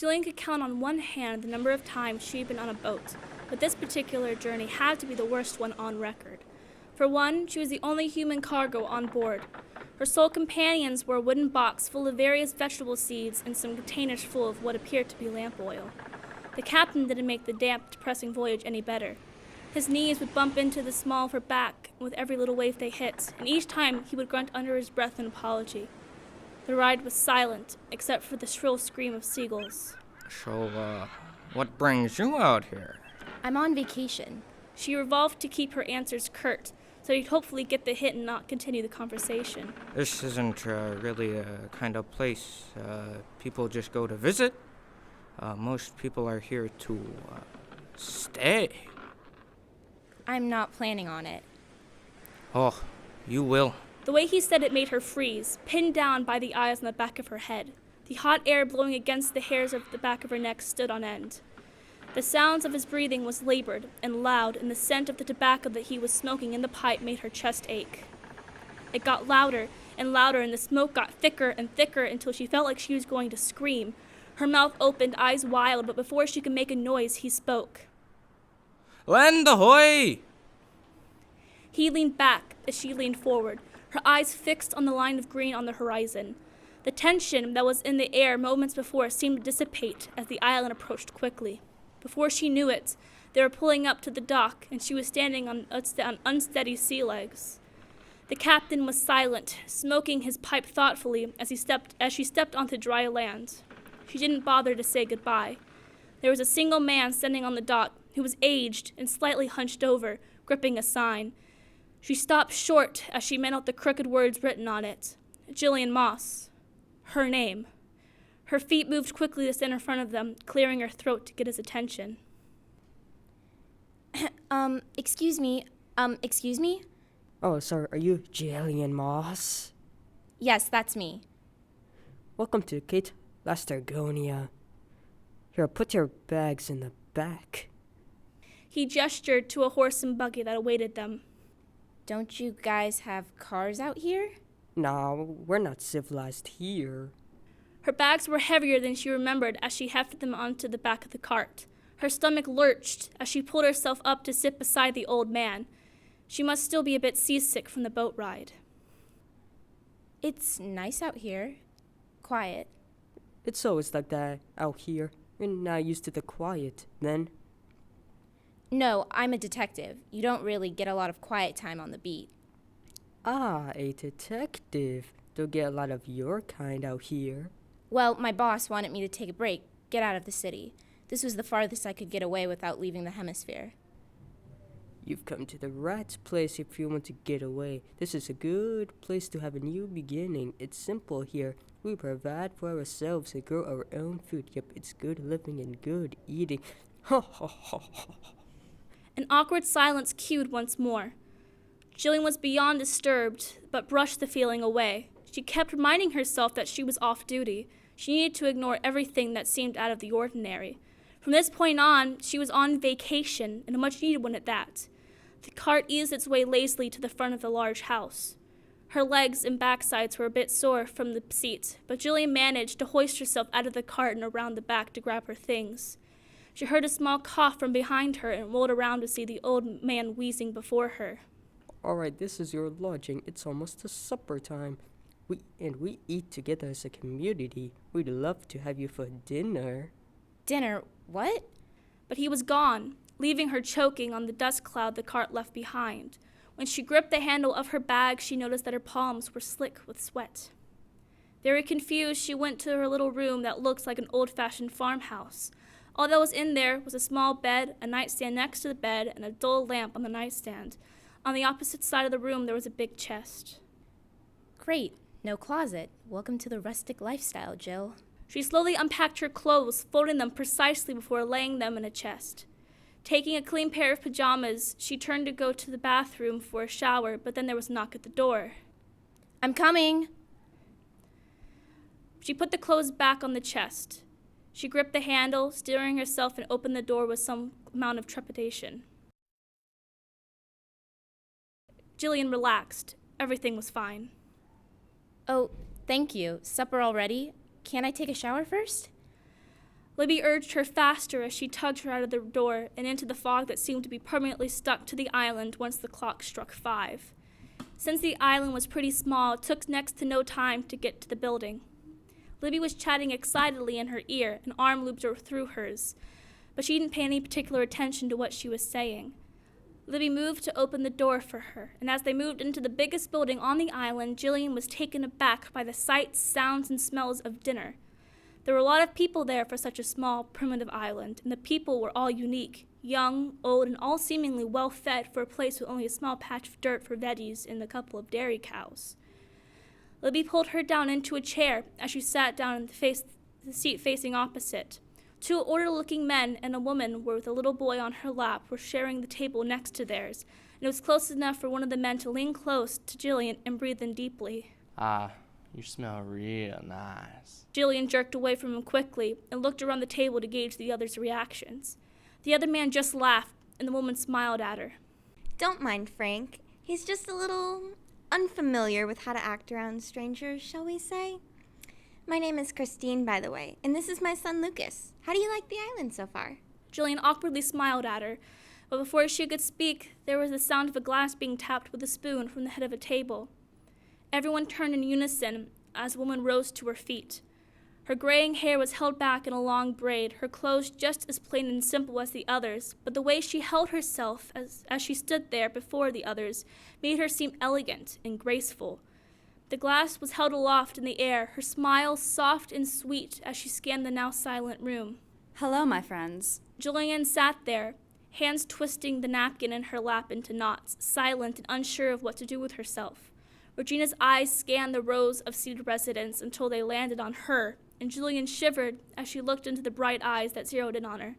Jillian could count on one hand the number of times she had been on a boat, but this particular journey had to be the worst one on record. For one, she was the only human cargo on board. Her sole companions were a wooden box full of various vegetable seeds and some containers full of what appeared to be lamp oil. The captain didn't make the damp, depressing voyage any better. His knees would bump into the small of her back with every little wave they hit, and each time he would grunt under his breath an apology. The ride was silent, except for the shrill scream of seagulls. So, what brings you out here? I'm on vacation. She resolved to keep her answers curt, so he'd hopefully get the hint and not continue the conversation. This isn't really a kind of place people just go to visit. Most people are here to stay. I'm not planning on it. Oh, you will. The way he said it made her freeze, pinned down by the eyes on the back of her head. The hot air blowing against the hairs of the back of her neck stood on end. The sounds of his breathing was labored and loud, and the scent of the tobacco that he was smoking in the pipe made her chest ache. It got louder and louder, and the smoke got thicker and thicker until she felt like she was going to scream. Her mouth opened, eyes wild, but before she could make a noise, he spoke. Land ahoy! He leaned back as she leaned forward, her eyes fixed on the line of green on the horizon. The tension that was in the air moments before seemed to dissipate as the island approached quickly. Before she knew it, they were pulling up to the dock, and she was standing on unsteady sea legs. The captain was silent, smoking his pipe thoughtfully as she stepped onto dry land. She didn't bother to say goodbye. There was a single man standing on the dock who was aged and slightly hunched over, gripping a sign. She stopped short as she made out the crooked words written on it. Jillian Moss. Her name. Her feet moved quickly to stand in front of them, clearing her throat to get his attention. Excuse me. Excuse me? Oh, sorry, are you Jillian Moss? Yes, that's me. Welcome to Kate Lastergonia. Here, put your bags in the back. He gestured to a horse and buggy that awaited them. Don't you guys have cars out here? No, we're not civilized here. Her bags were heavier than she remembered as she hefted them onto the back of the cart. Her stomach lurched as she pulled herself up to sit beside the old man. She must still be a bit seasick from the boat ride. It's nice out here. Quiet. It's always like that out here. We're not used to the quiet, then. No, I'm a detective. You don't really get a lot of quiet time on the beat. Ah, a detective. Don't get a lot of your kind out here. Well, my boss wanted me to take a break, get out of the city. This was the farthest I could get away without leaving the hemisphere. You've come to the right place if you want to get away. This is a good place to have a new beginning. It's simple here. We provide for ourselves and grow our own food. Yep, it's good living and good eating. Ha ha ha ha. An awkward silence cued once more. Jillian was beyond disturbed, but brushed the feeling away. She kept reminding herself that she was off duty. She needed to ignore everything that seemed out of the ordinary. From this point on, she was on vacation, and a much-needed one at that. The cart eased its way lazily to the front of the large house. Her legs and backsides were a bit sore from the seat, but Jillian managed to hoist herself out of the cart and around the back to grab her things. She heard a small cough from behind her and rolled around to see the old man wheezing before her. All right, this is your lodging. It's almost supper time. We eat together as a community. We'd love to have you for dinner. Dinner? What? But he was gone, leaving her choking on the dust cloud the cart left behind. When she gripped the handle of her bag, she noticed that her palms were slick with sweat. Very confused, she went to her little room that looked like an old-fashioned farmhouse. All that was in there was a small bed, a nightstand next to the bed, and a dull lamp on the nightstand. On the opposite side of the room, there was a big chest. Great. No closet. Welcome to the rustic lifestyle, Jill. She slowly unpacked her clothes, folding them precisely before laying them in a chest. Taking a clean pair of pajamas, she turned to go to the bathroom for a shower, but then there was a knock at the door. I'm coming. She put the clothes back on the chest. She gripped the handle, steering herself, and opened the door with some amount of trepidation. Jillian relaxed. Everything was fine. Oh, thank you. Supper already? Can't I take a shower first? Libby urged her faster as she tugged her out of the door and into the fog that seemed to be permanently stuck to the island once the clock struck 5. Since the island was pretty small, it took next to no time to get to the building. Libby was chatting excitedly in her ear, an arm looped through hers, but she didn't pay any particular attention to what she was saying. Libby moved to open the door for her, and as they moved into the biggest building on the island, Jillian was taken aback by the sights, sounds, and smells of dinner. There were a lot of people there for such a small, primitive island, and the people were all unique, young, old, and all seemingly well-fed for a place with only a small patch of dirt for veggies and a couple of dairy cows. Libby pulled her down into a chair as she sat down in the seat facing opposite. 2 older-looking men and a woman with a little boy on her lap were sharing the table next to theirs, and it was close enough for one of the men to lean close to Jillian and breathe in deeply. You smell real nice. Jillian jerked away from him quickly and looked around the table to gauge the other's reactions. The other man just laughed, and the woman smiled at her. Don't mind Frank. He's just a little unfamiliar with how to act around strangers, shall we say? My name is Christine, by the way, and this is my son Lucas. How do you like the island so far? Jillian awkwardly smiled at her, but before she could speak, there was the sound of a glass being tapped with a spoon from the head of a table. Everyone turned in unison as the woman rose to her feet. Her graying hair was held back in a long braid, her clothes just as plain and simple as the others, but the way she held herself as she stood there before the others made her seem elegant and graceful. The glass was held aloft in the air, her smile soft and sweet as she scanned the now silent room. Hello, my friends. Jillian sat there, hands twisting the napkin in her lap into knots, silent and unsure of what to do with herself. Regina's eyes scanned the rows of seated residents until they landed on her, and Jillian shivered as she looked into the bright eyes that zeroed in on her.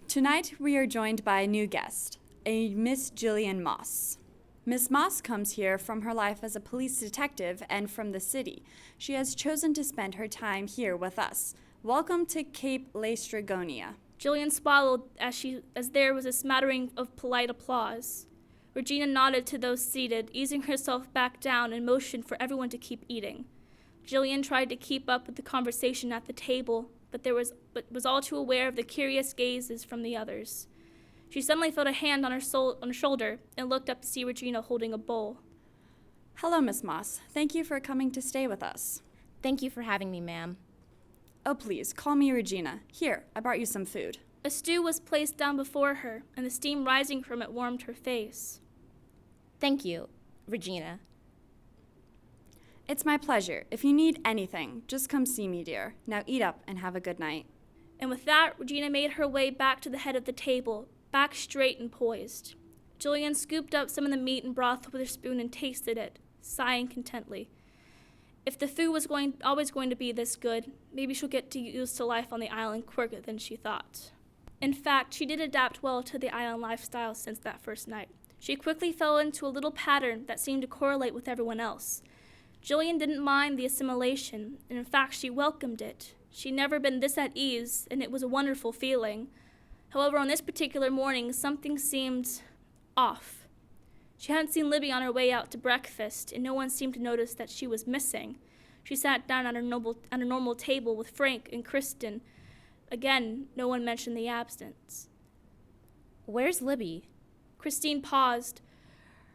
Tonight we are joined by a new guest, a Miss Jillian Moss. Miss Moss comes here from her life as a police detective and from the city. She has chosen to spend her time here with us. Welcome to Cape Laestrygonia. Jillian swallowed as there was a smattering of polite applause. Regina nodded to those seated, easing herself back down and motioned for everyone to keep eating. Jillian tried to keep up with the conversation at the table, but was all too aware of the curious gazes from the others. She suddenly felt a hand on her shoulder and looked up to see Regina holding a bowl. Hello, Miss Moss. Thank you for coming to stay with us. Thank you for having me, ma'am. Oh, please, call me Regina. Here, I brought you some food. A stew was placed down before her, and the steam rising from it warmed her face. Thank you, Regina. It's my pleasure. If you need anything, just come see me, dear. Now eat up and have a good night. And with that, Regina made her way back to the head of the table, back straight and poised. Jillian scooped up some of the meat and broth with her spoon and tasted it, sighing contently. If the food was always going to be this good, maybe she'll get used to life on the island quicker than she thought. In fact, she did adapt well to the island lifestyle since that first night. She quickly fell into a little pattern that seemed to correlate with everyone else. Jillian didn't mind the assimilation, and in fact, she welcomed it. She'd never been this at ease, and it was a wonderful feeling. However, on this particular morning, something seemed off. She hadn't seen Libby on her way out to breakfast, and no one seemed to notice that she was missing. She sat down at her normal table with Frank and Kristen. Again, no one mentioned the absence. Where's Libby? Christine paused,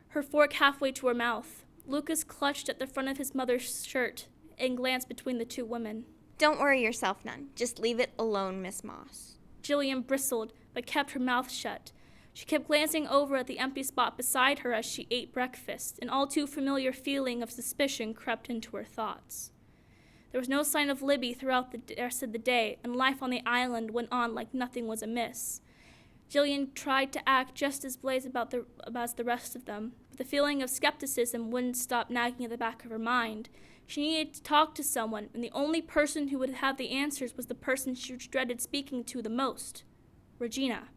her fork halfway to her mouth. Lucas clutched at the front of his mother's shirt and glanced between the 2 women. Don't worry yourself none. Just leave it alone, Miss Moss. Jillian bristled, but kept her mouth shut. She kept glancing over at the empty spot beside her as she ate breakfast, an all too familiar feeling of suspicion crept into her thoughts. There was no sign of Libby throughout the rest of the day, and life on the island went on like nothing was amiss. Jillian tried to act just as blase about the rest of them, but the feeling of skepticism wouldn't stop nagging at the back of her mind. She needed to talk to someone, and the only person who would have the answers was the person she dreaded speaking to the most, Regina.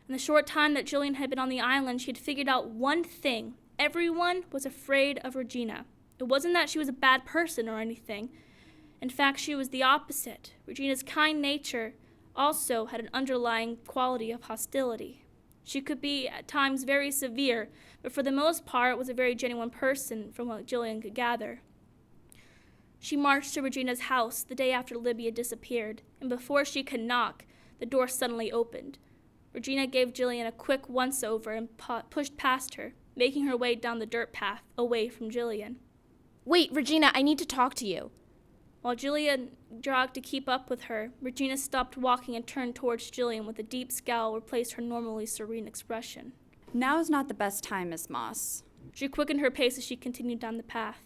In the short time that Jillian had been on the island, she had figured out one thing. Everyone was afraid of Regina. It wasn't that she was a bad person or anything. In fact, she was the opposite. Regina's kind nature also had an underlying quality of hostility. She could be at times very severe, but for the most part was a very genuine person from what Jillian could gather. She marched to Regina's house the day after Libby had disappeared, and before she could knock, the door suddenly opened. Regina gave Jillian a quick once-over and pushed past her, making her way down the dirt path, away from Jillian. Wait, Regina, I need to talk to you. While Jillian jogged to keep up with her, Regina stopped walking and turned towards Jillian with a deep scowl replaced her normally serene expression. Now is not the best time, Miss Moss. She quickened her pace as she continued down the path.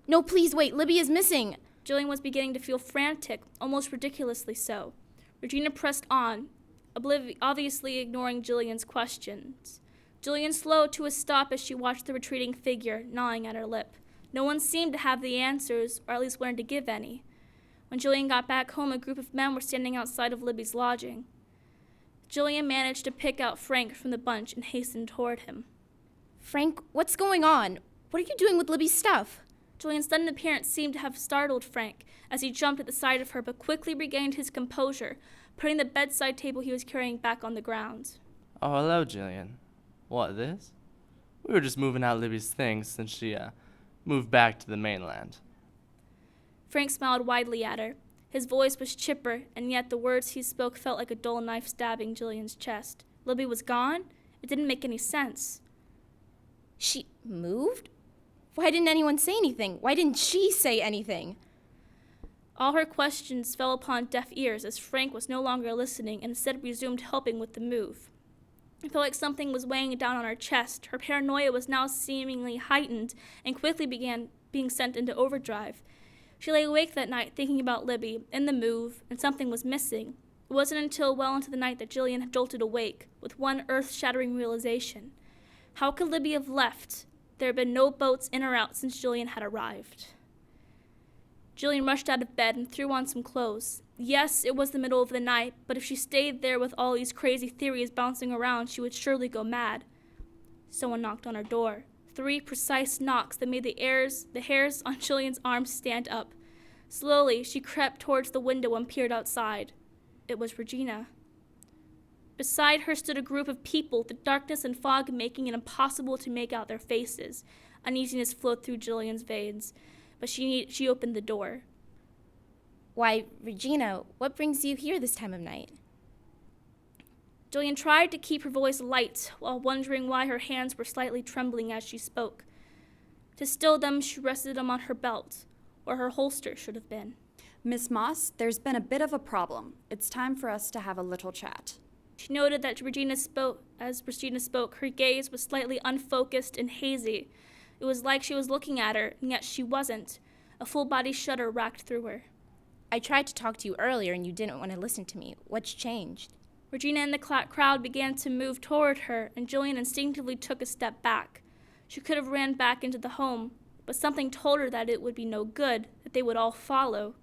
No, please wait, Libby is missing. Jillian was beginning to feel frantic, almost ridiculously so. Regina pressed on, obviously ignoring Jillian's questions. Jillian slowed to a stop as she watched the retreating figure, gnawing at her lip. No one seemed to have the answers, or at least wanted to give any. When Jillian got back home, a group of men were standing outside of Libby's lodging. Jillian managed to pick out Frank from the bunch and hastened toward him. Frank, what's going on? What are you doing with Libby's stuff? Jillian's sudden appearance seemed to have startled Frank as he jumped at the sight of her, but quickly regained his composure, putting the bedside table he was carrying back on the ground. Oh, hello, Jillian. What, this? We were just moving out Libby's things since she, moved back to the mainland. Frank smiled widely at her. His voice was chipper, and yet the words he spoke felt like a dull knife stabbing Jillian's chest. Libby was gone? It didn't make any sense. She moved? Why didn't anyone say anything? Why didn't she say anything? All her questions fell upon deaf ears as Frank was no longer listening and instead resumed helping with the move. It felt like something was weighing down on her chest. Her paranoia was now seemingly heightened and quickly began being sent into overdrive. She lay awake that night thinking about Libby and the move, and something was missing. It wasn't until well into the night that Jillian had jolted awake with one earth-shattering realization. How could Libby have left? There had been no boats in or out since Jillian had arrived. Jillian rushed out of bed and threw on some clothes. Yes, it was the middle of the night, but if she stayed there with all these crazy theories bouncing around, she would surely go mad. Someone knocked on her door. 3 precise knocks that made the hairs on Jillian's arms stand up. Slowly, she crept towards the window and peered outside. It was Regina. Beside her stood a group of people, the darkness and fog making it impossible to make out their faces. Uneasiness flowed through Jillian's veins, but she opened the door. Why, Regina, what brings you here this time of night? Jillian tried to keep her voice light while wondering why her hands were slightly trembling as she spoke. To still them, she rested them on her belt, where her holster should have been. Miss Moss, there's been a bit of a problem. It's time for us to have a little chat. She noted that as Regina spoke, her gaze was slightly unfocused and hazy. It was like she was looking at her, and yet she wasn't. A full-body shudder racked through her. I tried to talk to you earlier and you didn't want to listen to me. What's changed? Regina and the crowd began to move toward her, and Jillian instinctively took a step back. She could have ran back into the home, but something told her that it would be no good, that they would all follow.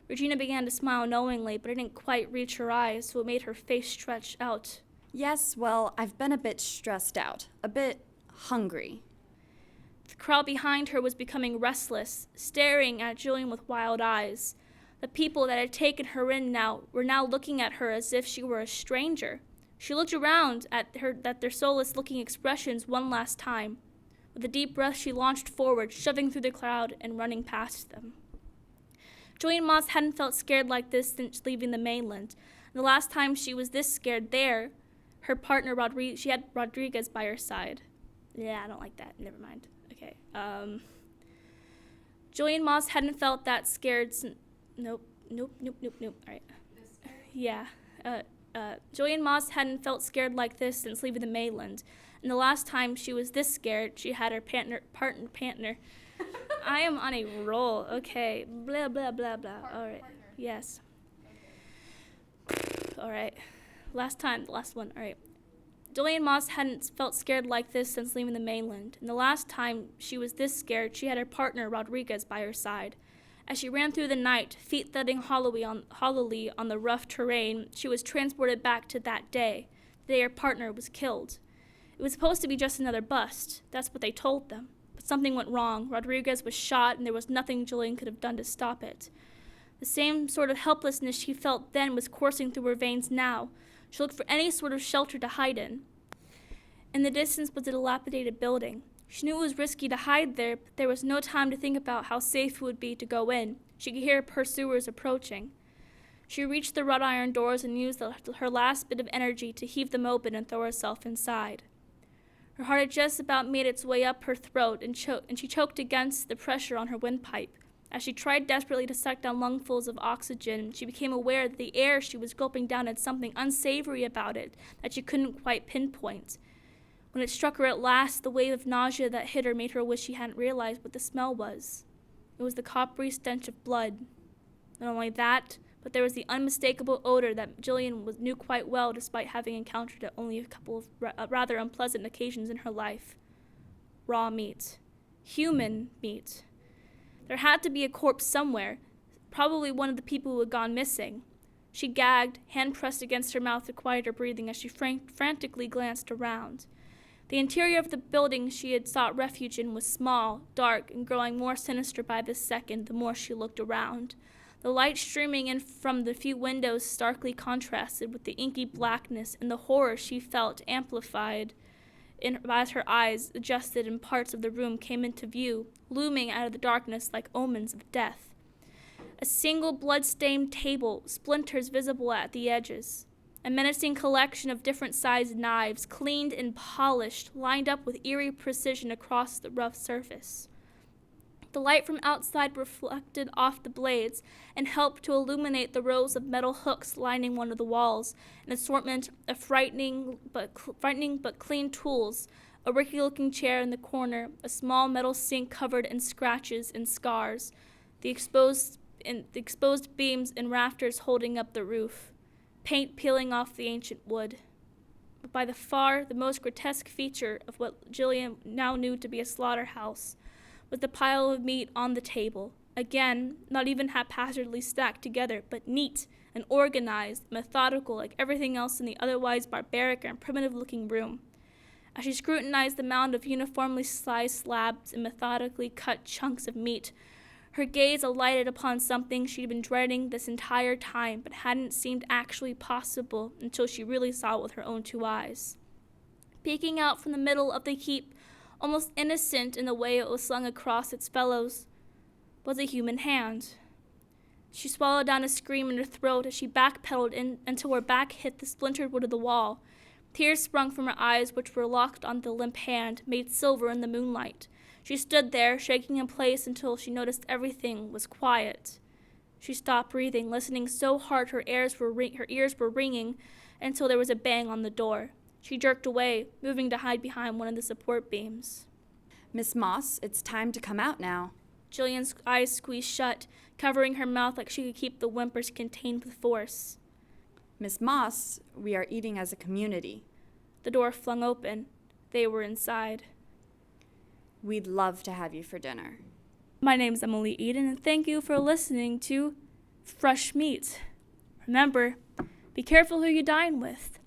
Regina began to smile knowingly, but it didn't quite reach her eyes, so it made her face stretch out. Yes, well, I've been a bit stressed out, a bit hungry. The crowd behind her was becoming restless, staring at Jillian with wild eyes. The people that had taken her in were now looking at her as if she were a stranger. She looked around at their soulless-looking expressions one last time. With a deep breath, she launched forward, shoving through the crowd and running past them. Jillian Moss hadn't felt scared like this since leaving the mainland. The last time she was this scared there, her partner she had Rodriguez by her side. Yeah, I don't like that. Never mind. Okay. Jillian Moss hadn't felt that scared since... Nope. All right. Yeah. Jillian Moss hadn't felt scared like this since leaving the mainland. And the last time she was this scared, she had her partner. I am on a roll. Okay. Blah, blah, blah, blah. All right. Yes. All right. Last one. All right. Jillian Moss hadn't felt scared like this since leaving the mainland. And the last time she was this scared, she had her partner, Rodriguez, by her side. As she ran through the night, feet thudding hollowly on the rough terrain, she was transported back to that day, the day her partner was killed. It was supposed to be just another bust. That's what they told them. But something went wrong. Rodriguez was shot, and there was nothing Jillian could have done to stop it. The same sort of helplessness she felt then was coursing through her veins now. She looked for any sort of shelter to hide in. In the distance was a dilapidated building. She knew it was risky to hide there, but there was no time to think about how safe it would be to go in. She could hear pursuers approaching. She reached the wrought iron doors and used her last bit of energy to heave them open and throw herself inside. Her heart had just about made its way up her throat, and she choked against the pressure on her windpipe. As she tried desperately to suck down lungfuls of oxygen, she became aware that the air she was gulping down had something unsavory about it that she couldn't quite pinpoint. When it struck her at last, the wave of nausea that hit her made her wish she hadn't realized what the smell was. It was the coppery stench of blood. Not only that, but there was the unmistakable odor that Jillian knew quite well despite having encountered it only a couple of rather unpleasant occasions in her life. Raw meat. Human meat. There had to be a corpse somewhere, probably one of the people who had gone missing. She gagged, hand pressed against her mouth to quiet her breathing as she frantically glanced around. The interior of the building she had sought refuge in was small, dark, and growing more sinister by the second the more she looked around. The light streaming in from the few windows starkly contrasted with the inky blackness, and the horror she felt amplified as her eyes adjusted and parts of the room came into view, looming out of the darkness like omens of death. A single blood-stained table, splinters visible at the edges. A menacing collection of different-sized knives, cleaned and polished, lined up with eerie precision across the rough surface. The light from outside reflected off the blades and helped to illuminate the rows of metal hooks lining one of the walls, an assortment of frightening but clean tools, a rickety-looking chair in the corner, a small metal sink covered in scratches and scars, the exposed beams and rafters holding up the roof, paint peeling off the ancient wood. But by far the most grotesque feature of what Jillian now knew to be a slaughterhouse was the pile of meat on the table. Again, not even haphazardly stacked together, but neat and organized, methodical, like everything else in the otherwise barbaric and primitive-looking room. As she scrutinized the mound of uniformly sliced slabs and methodically cut chunks of meat, her gaze alighted upon something she'd been dreading this entire time, but hadn't seemed actually possible until she really saw it with her own two eyes. Peeking out from the middle of the heap, almost innocent in the way it was slung across its fellows, was a human hand. She swallowed down a scream in her throat as she backpedaled until her back hit the splintered wood of the wall. Tears sprung from her eyes, which were locked on the limp hand, made silver in the moonlight. She stood there, shaking in place until she noticed everything was quiet. She stopped breathing, listening so hard her ears were ringing, until there was a bang on the door. She jerked away, moving to hide behind one of the support beams. Miss Moss, it's time to come out now. Jillian's eyes squeezed shut, covering her mouth like she could keep the whimpers contained with force. Miss Moss, we are eating as a community. The door flung open. They were inside. We'd love to have you for dinner. My name's Emm Eiden, and thank you for listening to Fresh Meat. Remember, be careful who you dine with.